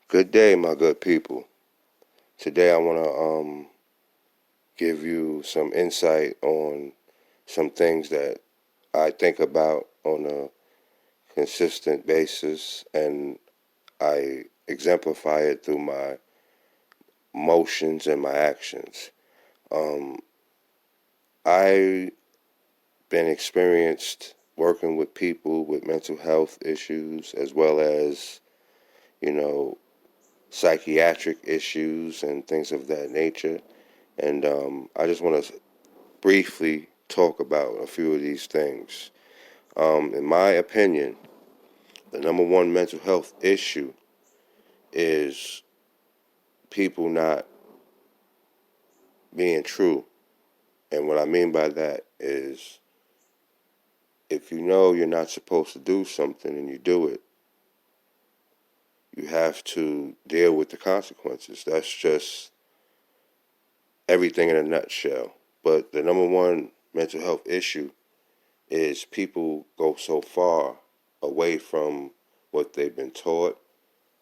Good day, my good people. Today I want to give you some insight on some things that I think about on a consistent basis, and I exemplify it through my motions and my actions. Um, I've been experienced working with people with mental health issues as well as, you know, psychiatric issues and things of that nature. And I just want to briefly talk about a few of these things. In my opinion, the number one mental health issue is people not being true. And what I mean by that is if you know you're not supposed to do something and you do it, you have to deal with the consequences. That's just everything in a nutshell. But the number one mental health issue is people go so far away from what they've been taught,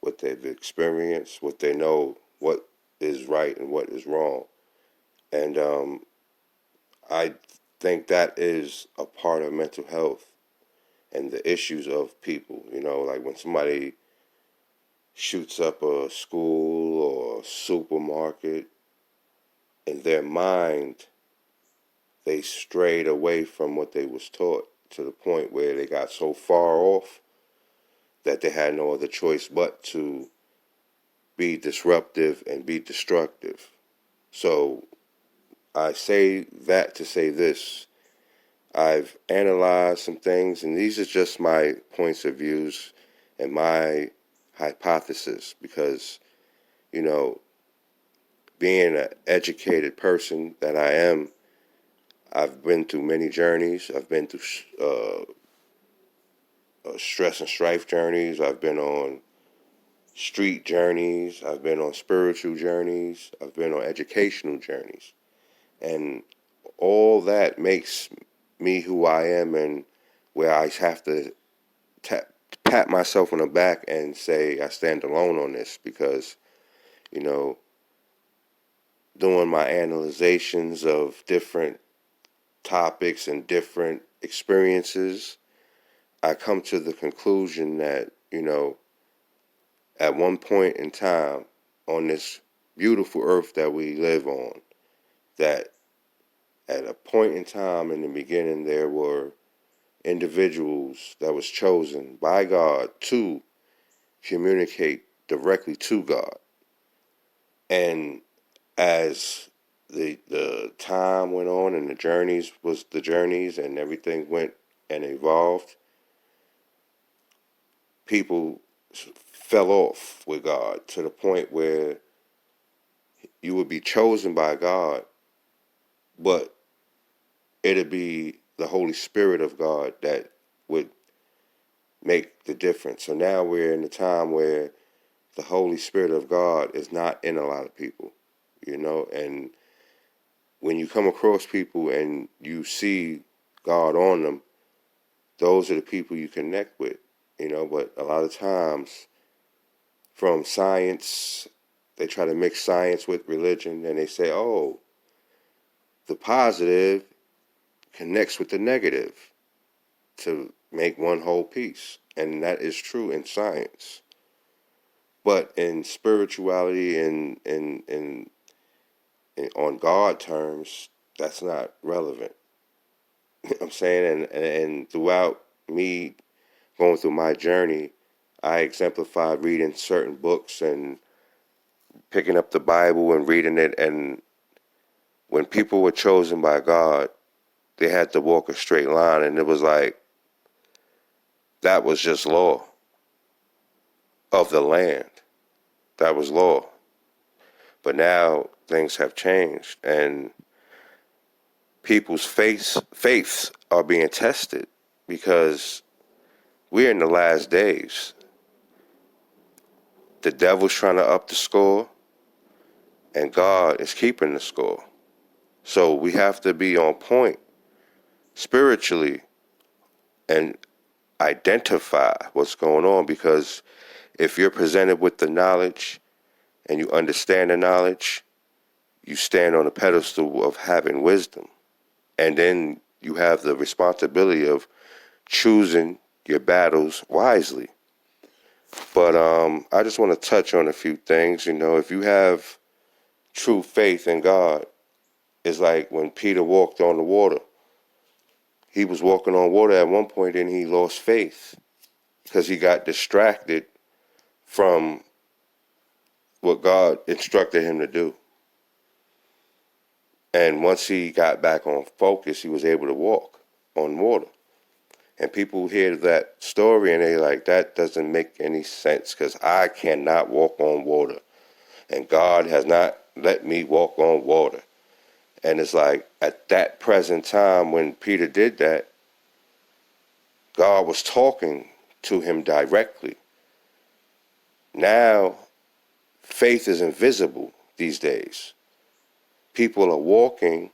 what they've experienced, what they know, what is right and what is wrong. And I think that is a part of mental health and the issues of people. You know, like when somebody shoots up a school or a supermarket, in their mind, they strayed away from what they was taught to the point where they got so far off that they had no other choice but to be disruptive and be destructive. So I say that to say this. I've analyzed some things, and these are just my points of views and my hypothesis because, you know, being an educated person that I am, I've been through many journeys. I've been through stress and strife journeys. I've been on street journeys. I've been on spiritual journeys. I've been on educational journeys. And all that makes me who I am and where I have to pat myself on the back and say I stand alone on this because, you know, doing my analyzations of different topics and different experiences, I come to the conclusion that, you know, at one point in time on this beautiful earth that we live on, that at a point in time in the beginning there were individuals that was chosen by God to communicate directly to God. And as the time went on and the journeys and everything went and evolved, people fell off with God to the point where you would be chosen by God, but it'd be the Holy Spirit of God that would make the difference. So now we're in a time where the Holy Spirit of God is not in a lot of people, you know, and when you come across people and you see God on them, those are the people you connect with, you know, but a lot of times from science, they try to mix science with religion and they say, oh, the positive connects with the negative to make one whole piece. And that is true in science. But in spirituality and on God terms, that's not relevant. I'm saying, and throughout me going through my journey, I exemplified reading certain books and picking up the Bible and reading it. And when people were chosen by God, they had to walk a straight line, and it was like that was just law of the land. That was law. But now things have changed, and people's faiths are being tested because we're in the last days. The devil's trying to up the score, and God is keeping the score. So we have to be on point spiritually and identify what's going on because If you're presented with the knowledge and you understand the knowledge, you stand on a pedestal of having wisdom. And then you have the responsibility of choosing your battles wisely. But I just want to touch on a few things. If you have true faith in God, it's like when Peter walked on the water. He was walking on water at one point and he lost faith because he got distracted from what God instructed him to do. And once he got back on focus, he was able to walk on water. And people hear that story and they're like, that doesn't make any sense because I cannot walk on water. And God has not let me walk on water. And it's like at that present time when Peter did that, God was talking to him directly. Now, faith is invisible these days. People are walking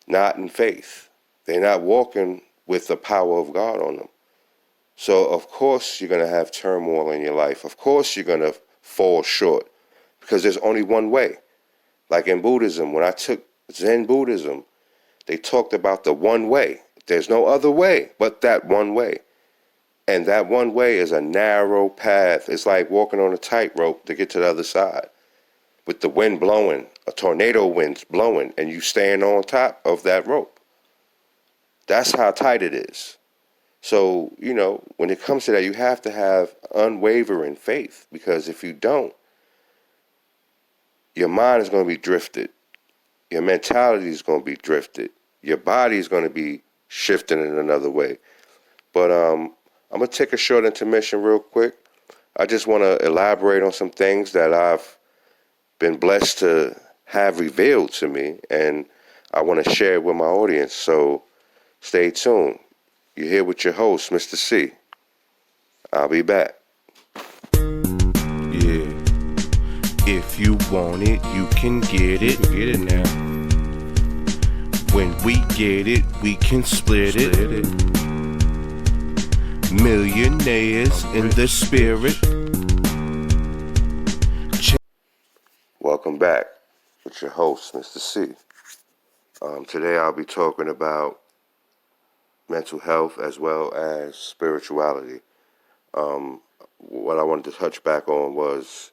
not in faith. They're not walking with the power of God on them. So, of course, you're going to have turmoil in your life. Of course, you're going to fall short because there's only one way. Like in Buddhism, when I took Zen Buddhism, they talked about the one way. There's no other way but that one way. And that one way is a narrow path. It's like walking on a tightrope to get to the other side. With the wind blowing, a tornado wind's blowing, and you stand on top of that rope. That's how tight it is. So, when it comes to that, you have to have unwavering faith, because if you don't, your mind is going to be drifted. Your mentality is going to be drifted. Your body is going to be shifting in another way. But I'm going to take a short intermission real quick. I just want to elaborate on some things that I've been blessed to have revealed to me, and I want to share it with my audience. So stay tuned. You're here with your host, Mr. C. I'll be back. Yeah. If you want it, you can get it. Get it now. When we get it, we can split it. Millionaires in the spirit. Welcome back with your host, Mr. C. Today I'll be talking about mental health as well as spirituality. What I wanted to touch back on was,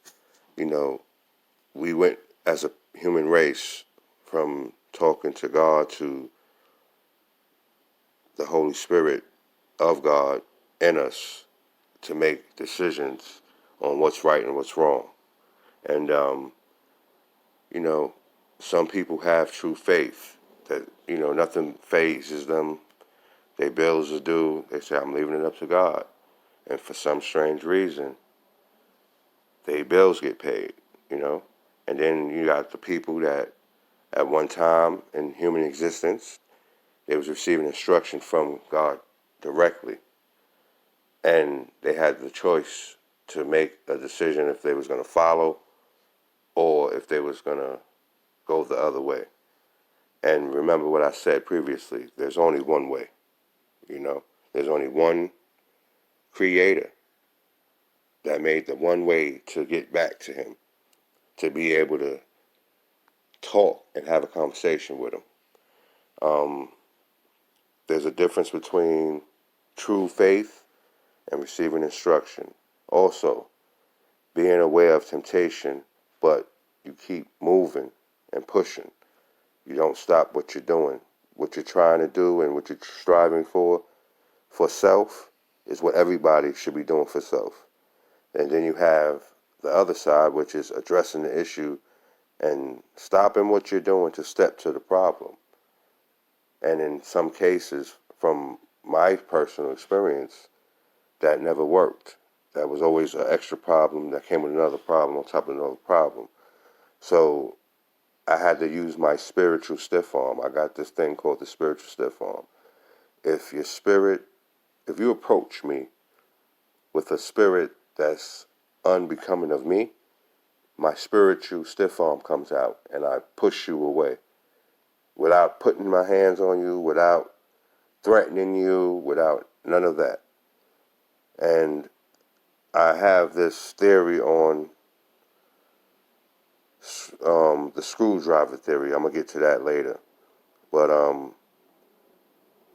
we went as a human race from talking to God to the Holy Spirit of God in us to make decisions on what's right and what's wrong. And, some people have true faith that, nothing phases them. Their bills are due. They say, I'm leaving it up to God. And for some strange reason, their bills get paid, And then you got the people that at one time in human existence, they was receiving instruction from God directly. And they had the choice to make a decision if they was going to follow or if they was going to go the other way. And remember what I said previously, there's only one way, There's only one creator that made the one way to get back to him, to be able to talk and have a conversation with him. There's a difference between true faith and receiving instruction. Also, being aware of temptation, but you keep moving and pushing. You don't stop what you're doing. What you're trying to do and what you're striving for self, is what everybody should be doing for self. And then you have the other side, which is addressing the issue and stopping what you're doing to step to the problem. And in some cases, from my personal experience, that never worked. That was always an extra problem that came with another problem on top of another problem. So I had to use my spiritual stiff arm. I got this thing called the spiritual stiff arm. If you approach me with a spirit that's unbecoming of me, my spiritual stiff arm comes out and I push you away without putting my hands on you, without threatening you, without none of that. And I have this theory on the screwdriver theory. I'm gonna get to that later. But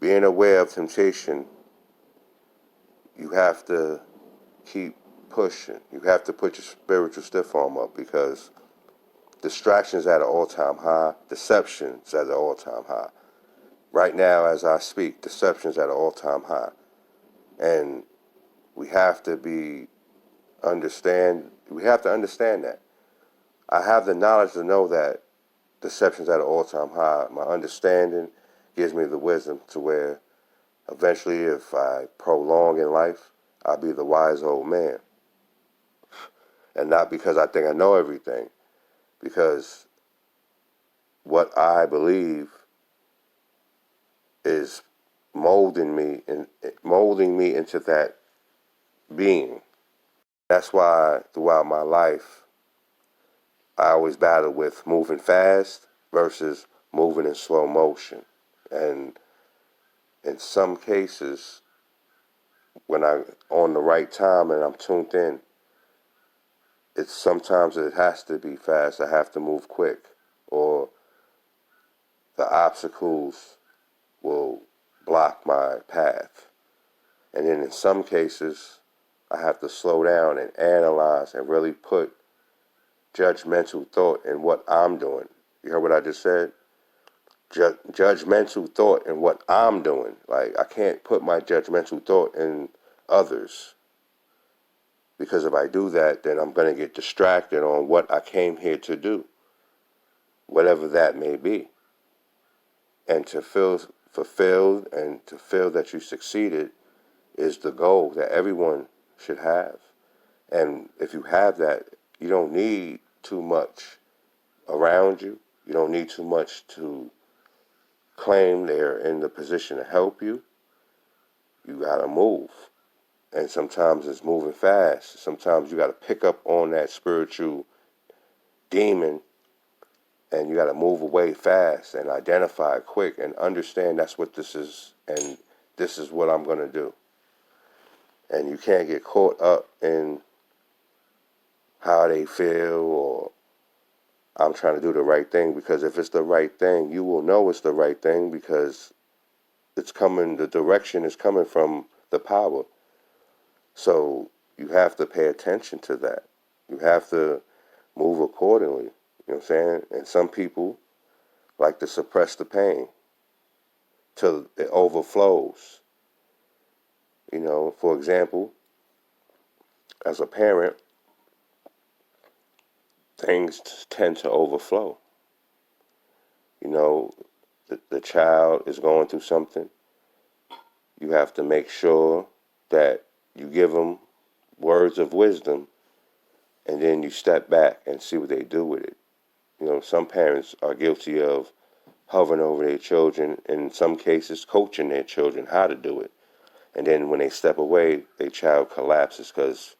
being aware of temptation, you have to keep pushing. You have to put your spiritual stiff arm up, because distractions at an all-time high, deceptions at an all-time high. Right now, as I speak, deceptions at an all-time high, and we have to understand that. I have the knowledge to know that deception's at an all-time high. My understanding gives me the wisdom to where eventually, if I prolong in life, I'll be the wise old man. And not because I think I know everything, because what I believe is molding me into that being. That's why throughout my life, I always battle with moving fast versus moving in slow motion. And in some cases, when I'm on the right time and I'm tuned in, sometimes it has to be fast. I have to move quick, or the obstacles will block my path. And then in some cases, I have to slow down and analyze and really put judgmental thought in what I'm doing. You heard what I just said? Judgmental thought in what I'm doing. Like, I can't put my judgmental thought in others, because if I do that, then I'm going to get distracted on what I came here to do, whatever that may be. And to feel fulfilled and to feel that you succeeded is the goal that everyone should have. And if you have that, you don't need too much around you. You don't need too much to claim they're in the position to help you. You gotta move. And sometimes it's moving fast. Sometimes you gotta pick up on that spiritual demon, and you gotta move away fast and identify it quick and understand that's what this is, and this is what I'm gonna do. And you can't get caught up in how they feel, or I'm trying to do the right thing, because if it's the right thing, you will know it's the right thing, because the direction is coming from the power. So you have to pay attention to that. You have to move accordingly. You know what I'm saying? And some people like to suppress the pain till it overflows. You know, for example, as a parent, things tend to overflow. You know, the child is going through something. You have to make sure that you give them words of wisdom, and then you step back and see what they do with it. You know, some parents are guilty of hovering over their children, in some cases coaching their children how to do it. And then when they step away, their child collapses, because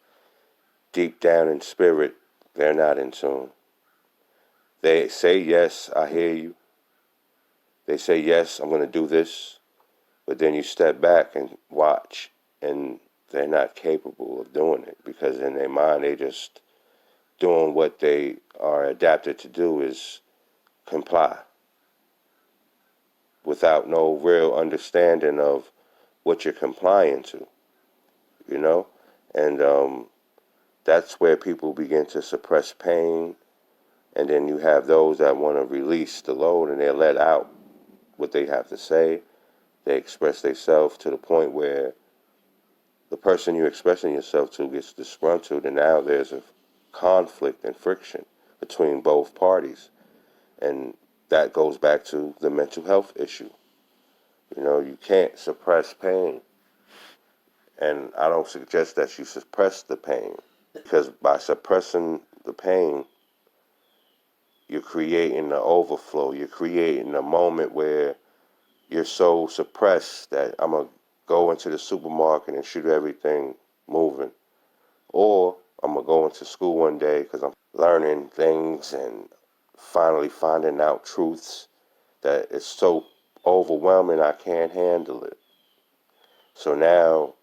deep down in spirit, they're not in tune. They say, yes, I hear you. They say, yes, I'm going to do this. But then you step back and watch, and they're not capable of doing it, because in their mind, they just doing what they are adapted to do, is comply, without no real understanding of what you're complying to, you know? And that's where people begin to suppress pain. And then you have those that want to release the load, and they let out what they have to say. They express themselves to the point where the person you're expressing yourself to gets disgruntled, and now there's a conflict and friction between both parties. And that goes back to the mental health issue. You know, you can't suppress pain. And I don't suggest that you suppress the pain, because by suppressing the pain, you're creating the overflow. You're creating a moment where you're so suppressed that I'm going to go into the supermarket and shoot everything moving. Or I'm going to go into school one day because I'm learning things and finally finding out truths that it's so overwhelming I can't handle it. So now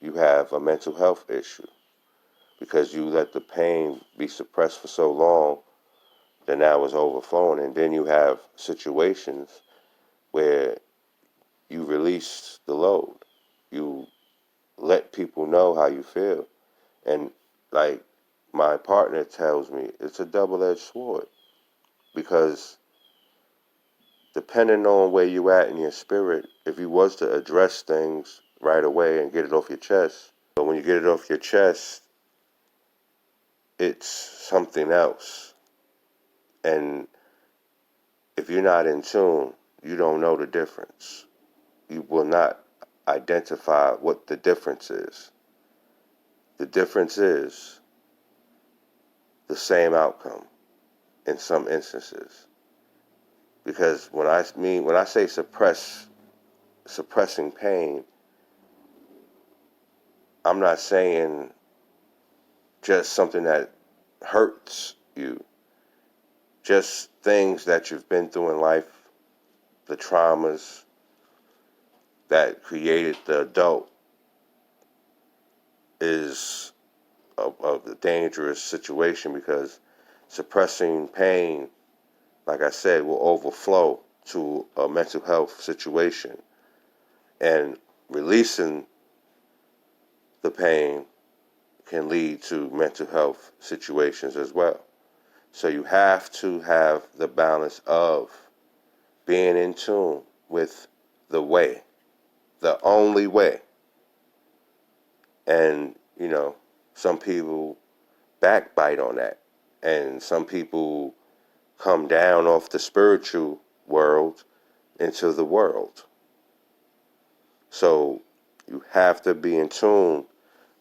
you have a mental health issue. because you let the pain be suppressed for so long, then now it's overflowing. And then you have situations where you release the load. You let people know how you feel. And like my partner tells me, it's a double-edged sword, because depending on where you at in your spirit, if you was to address things right away and get it off your chest, but when you get it off your chest, it's something else. And if you're not in tune, you don't know the difference. You will not identify what the difference is. The difference is the same outcome in some instances. Because when I say suppressing pain, I'm not saying just something that hurts you. Just things that you've been through in life, the traumas that created the adult, is a dangerous situation, because suppressing pain, like I said, will overflow to a mental health situation. And releasing the pain can lead to mental health situations as well. So you have to have the balance of being in tune with the way, the only way. And, some people backbite on that. And some people come down off the spiritual world into the world. So you have to be in tune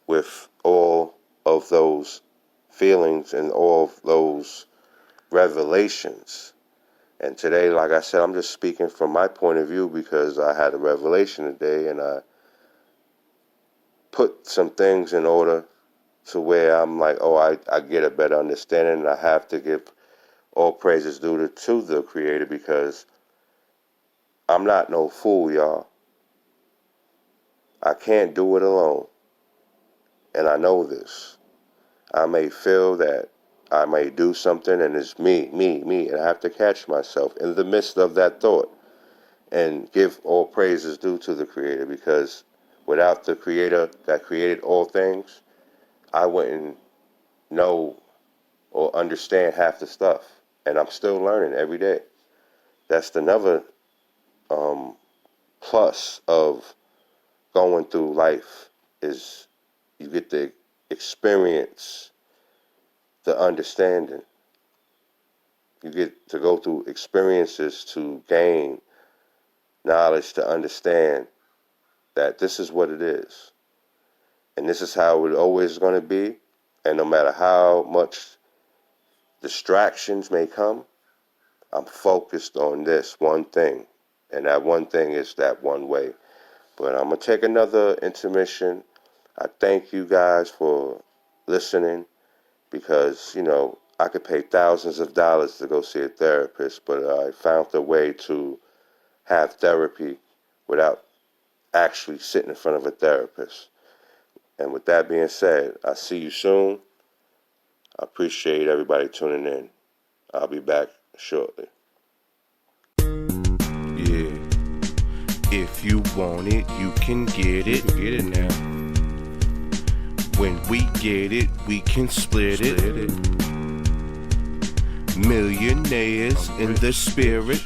with all of those feelings and all of those revelations. And today, like I said, I'm just speaking from my point of view, because I had a revelation today, and I put some things in order to where I'm like, I get a better understanding, and I have to give all praises due to the Creator, because I'm not no fool, y'all. I can't do it alone. And I know this. I may feel that I may do something and it's me, and I have to catch myself in the midst of that thought and give all praises due to the Creator, because without the Creator that created all things, I wouldn't know or understand half the stuff. And I'm still learning every day. That's another plus of going through life, is you get to experience the understanding. You get to go through experiences to gain knowledge, to understand that this is what it is. And this is how it always is going to be. And no matter how much distractions may come, I'm focused on this one thing. And that one thing is that one way. But I'm going to take another intermission. I thank you guys for listening, because, I could pay thousands of dollars to go see a therapist, but I found a way to have therapy without actually sitting in front of a therapist. And with that being said, I'll see you soon. I appreciate everybody tuning in. I'll be back shortly. Yeah. If you want it, you can get it. Get it now. When we get it, we can split it. Millionaires in the spirit.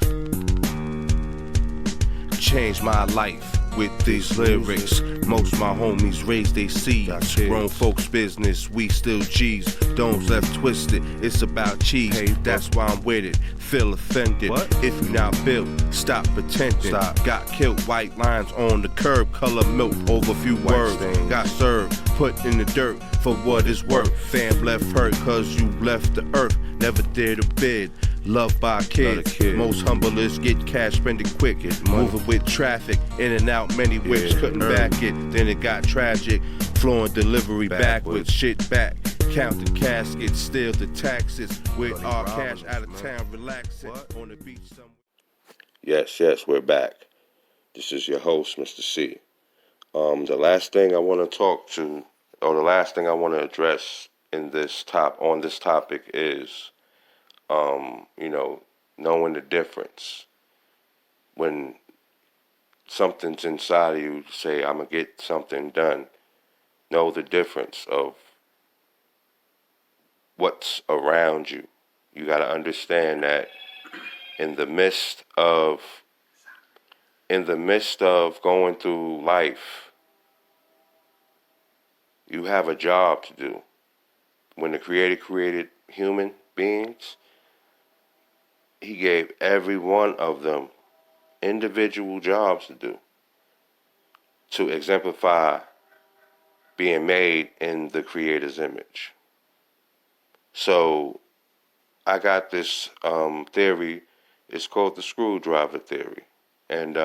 Change my life with these lyrics. Most my homies raise they seeds. Grown folks business, we still G's. Domes left twisted, it's about cheese. Hey, that's why I'm with it. Feel offended. What? If you not built, stop pretending. Stop. Got killed, white lines on the curb. Color milk over few white words. Stains. Got served, put in the dirt for what it's worth. Fam left hurt cause you left the earth. Never did a bid. Loved by kids. Most humblest get cash, spend it quick. Moving with traffic, in and out many whips. Couldn't back it, then it got tragic. Flowing delivery backwards, shit back. Counting caskets, steal the taxes. With our cash out of town, relaxing on the beach somewhere. Yes, we're back. This is your host, Mr. C. The last thing I want to address on this topic is, you know, knowing the difference when something's inside of you. Say, I'm gonna get something done. Know the difference of what's around you. You got to understand that in the midst of going through life, you have a job to do. When the Creator created human beings, He gave every one of them individual jobs to do to exemplify being made in the Creator's image. So I got this theory. It's called the screwdriver theory. And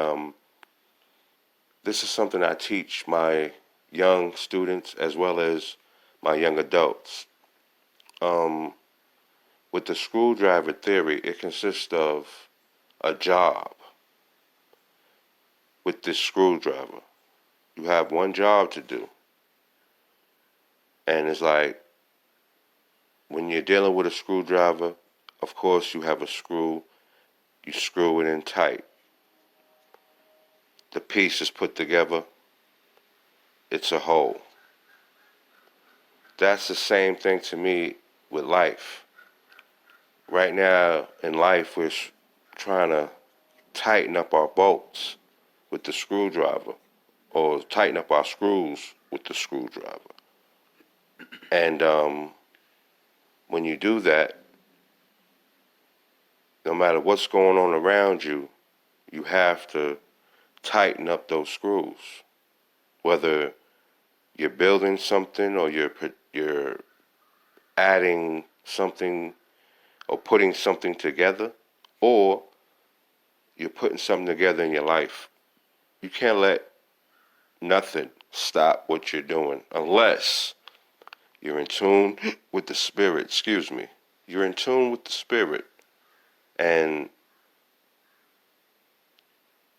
this is something I teach my young students as well as my young adults. With the screwdriver theory, it consists of a job. With this screwdriver, you have one job to do. And it's like, when you're dealing with a screwdriver, of course you have a screw, you screw it in tight. The piece is put together, it's a whole. That's the same thing to me with life. Right now in life, we're trying to tighten up our bolts with the screwdriver, or tighten up our screws with the screwdriver. And when you do that, no matter what's going on around you, you have to tighten up those screws. Whether you're building something, or you're adding something, or putting something together, or you're putting something together in your life, you can't let nothing stop what you're doing unless you're in tune with the Spirit. Excuse me. You're in tune with the Spirit, and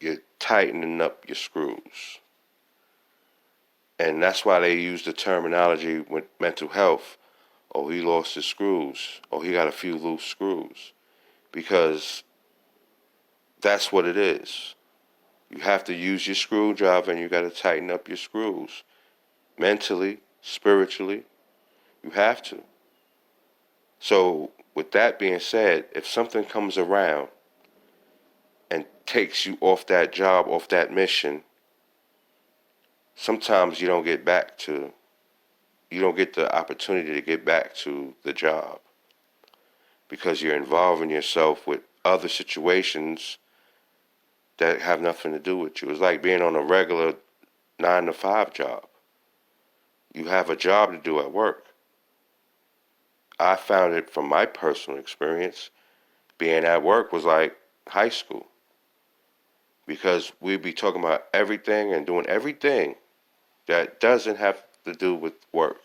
you're tightening up your screws. And that's why they use the terminology with mental health. Oh, he lost his screws. Oh, he got a few loose screws. Because that's what it is. You have to use your screwdriver, and you got to tighten up your screws. Mentally, spiritually, you have to. So with that being said, if something comes around and takes you off that job, off that mission, sometimes you don't get the opportunity to get back to the job, because you're involving yourself with other situations that have nothing to do with you. It's like being on a regular 9-to-5 job. You have a job to do at work. I found it from my personal experience, being at work was like high school, because we'd be talking about everything and doing everything that doesn't have to do with work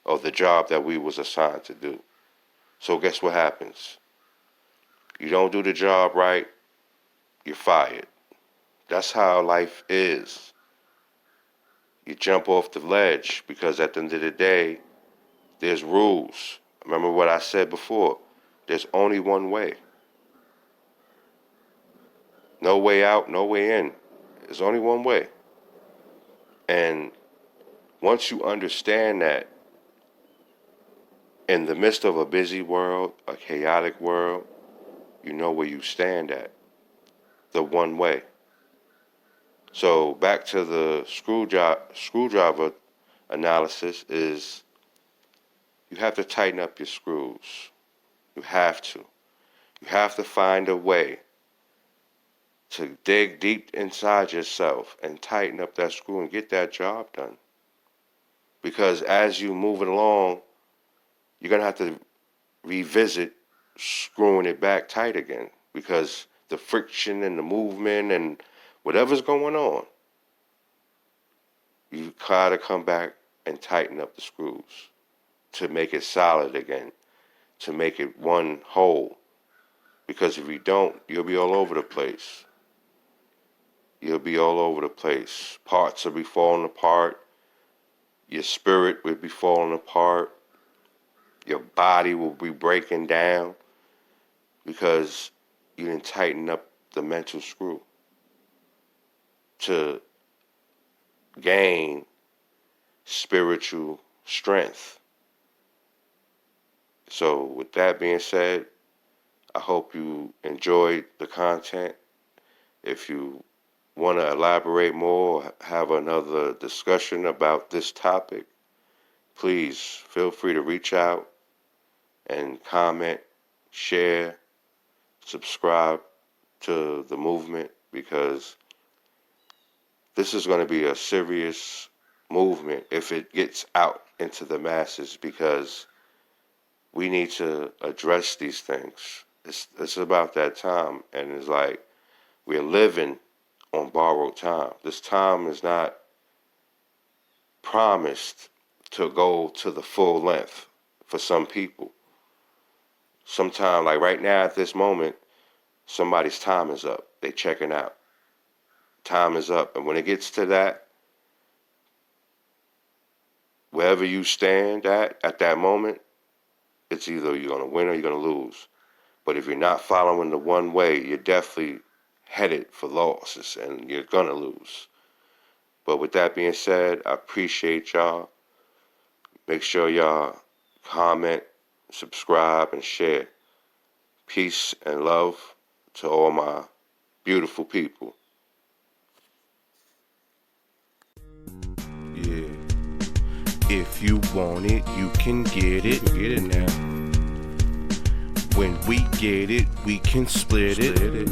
or the job that we was assigned to do. So guess what happens? You don't do the job right, you're fired. That's how life is. You jump off the ledge, because at the end of the day, there's rules. Remember what I said before. There's only one way. No way out, no way in. There's only one way. And once you understand that, in the midst of a busy world, a chaotic world, you know where you stand at. The one way. So back to the screwdriver analysis is, you have to tighten up your screws. You have to. You have to find a way to dig deep inside yourself and tighten up that screw and get that job done. Because as you move it along, you're going to have to revisit screwing it back tight again, because the friction and the movement and whatever's going on, you gotta come back and tighten up the screws to make it solid again, to make it one whole. Because if you don't, you'll be all over the place. You'll be all over the place. Parts will be falling apart. Your spirit will be falling apart. Your body will be breaking down because you didn't tighten up the mental screw to gain spiritual strength. So with that being said, I hope you enjoyed the content. If you want to elaborate more or have another discussion about this topic, please feel free to reach out and comment, share, subscribe to the movement, because this is going to be a serious movement if it gets out into the masses, because we need to address these things. It's about that time, and it's like we're living on borrowed time. This time is not promised to go to the full length for some people. Sometime, like right now at this moment, somebody's time is up. They checking out. Time is up. And when it gets to that, wherever you stand at that moment, it's either you're going to win or you're going to lose. But if you're not following the one way, you're definitely headed for losses and you're going to lose. But with that being said, I appreciate y'all. Make sure y'all comment, subscribe, and share. Peace and love to all my beautiful people. Yeah. If you want it, you can get it. Get it now. When we get it, we can split it.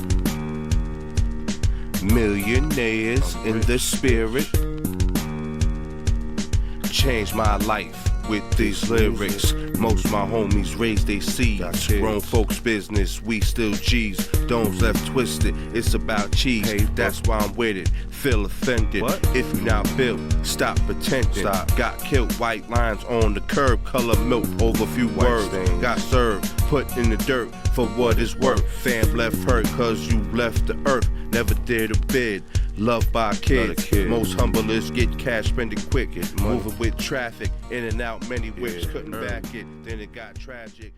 Millionaires in the spirit. Change my life with these lyrics. Most my homies raised they seeds. Grown folks business, we still G's. Domes left twisted, it's about cheese. Hey, that's why I'm with it. Feel offended. What? If you not built, stop pretending. Got killed, white lines on the curb. Color milk over few words. Got served, put in the dirt for what it's worth. Fam left hurt cause you left the earth. Never dared to bid. Loved by kids. Most humblest get cash, spend it quick. Moving with traffic, in and out many whips. Couldn't back it, then it got tragic.